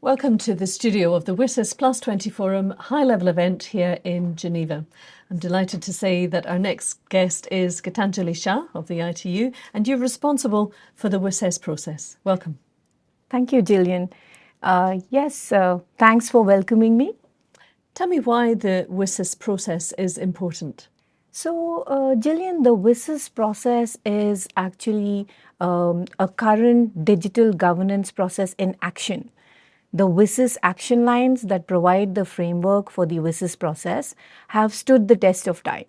Welcome to the studio of the WSIS+20 Forum High-Level Event here in Geneva. I'm delighted to say that our next guest is Gitanjali Sah of the ITU, and you're responsible for the WSIS process. Welcome. Thank you, Gillian. Thanks for welcoming me. Tell me why the WSIS process is important. So, Gillian, the WSIS process is actually a current digital governance process in action. The WSIS action lines that provide the framework for the WSIS process have stood the test of time.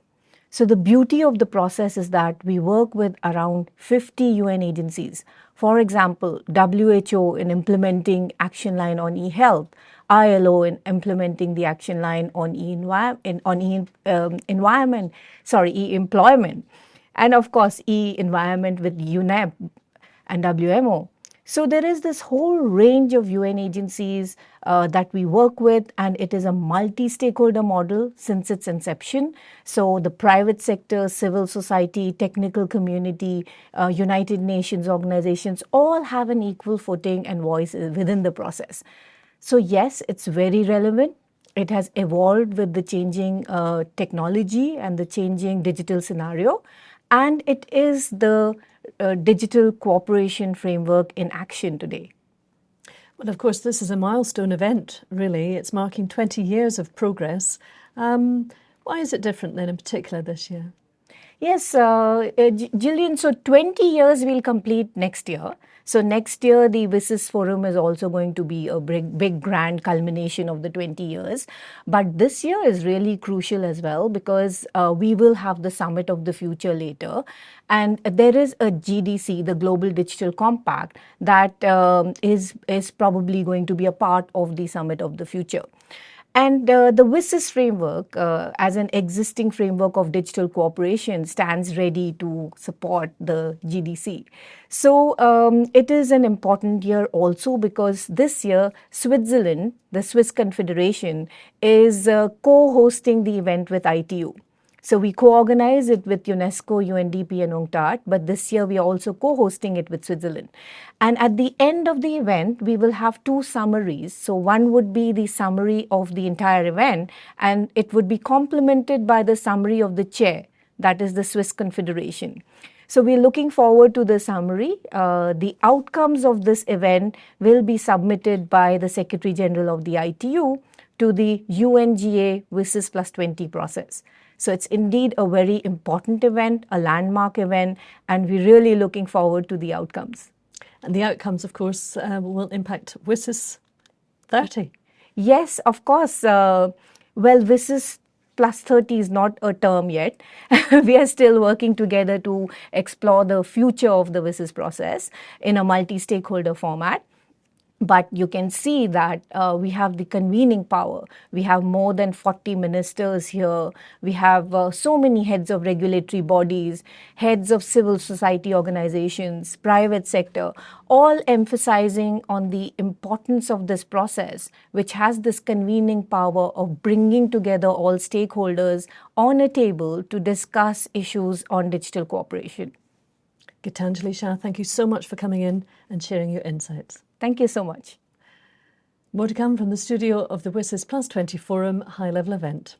So the beauty of the process is that we work with around 50 UN agencies. For example, WHO in implementing action line on e-health, ILO in implementing the action line on e-employment, and of course e-environment with UNEP and WMO. So there is this whole range of UN agencies that we work with, and it is a multi-stakeholder model since its inception. So the private sector, civil society, technical community, United Nations organizations all have an equal footing and voice within the process. So yes, it's very relevant. It has evolved with the changing technology and the changing digital scenario, and it is the digital cooperation framework in action today. Well, of course, this is a milestone event, really. It's marking 20 years of progress. Why is it different then in particular this year? Yes, Gillian, so 20 years we'll complete next year. So next year, the WSIS Forum is also going to be a big grand culmination of the 20 years. But this year is really crucial as well because we will have the Summit of the Future later. And there is a GDC, the Global Digital Compact, that is probably going to be a part of the Summit of the Future. And the WSIS framework, as an existing framework of digital cooperation, stands ready to support the GDC. So it is an important year also because this year, Switzerland, the Swiss Confederation, is co-hosting the event with ITU. So we co-organize it with UNESCO, UNDP and UNCTAD, but this year we are also co-hosting it with Switzerland. And at the end of the event, we will have two summaries. So one would be the summary of the entire event, and it would be complemented by the summary of the chair, that is the Swiss Confederation. So we're looking forward to the summary. The outcomes of this event will be submitted by the Secretary General of the ITU to the UNGA WSIS+20 process. So it's indeed a very important event, a landmark event, and we're really looking forward to the outcomes. And the outcomes, of course, will impact WSIS 30. Yes, of course. WSIS+30 is not a term yet. We are still working together to explore the future of the WSIS process in a multi-stakeholder format. But you can see that we have the convening power. We have more than 40 ministers here. We have so many heads of regulatory bodies, heads of civil society organizations, private sector, all emphasizing on the importance of this process, which has this convening power of bringing together all stakeholders on a table to discuss issues on digital cooperation. Gitanjali Sah, thank you so much for coming in and sharing your insights. Thank you so much. More to come from the studio of the WSIS+20 Forum High-Level Event.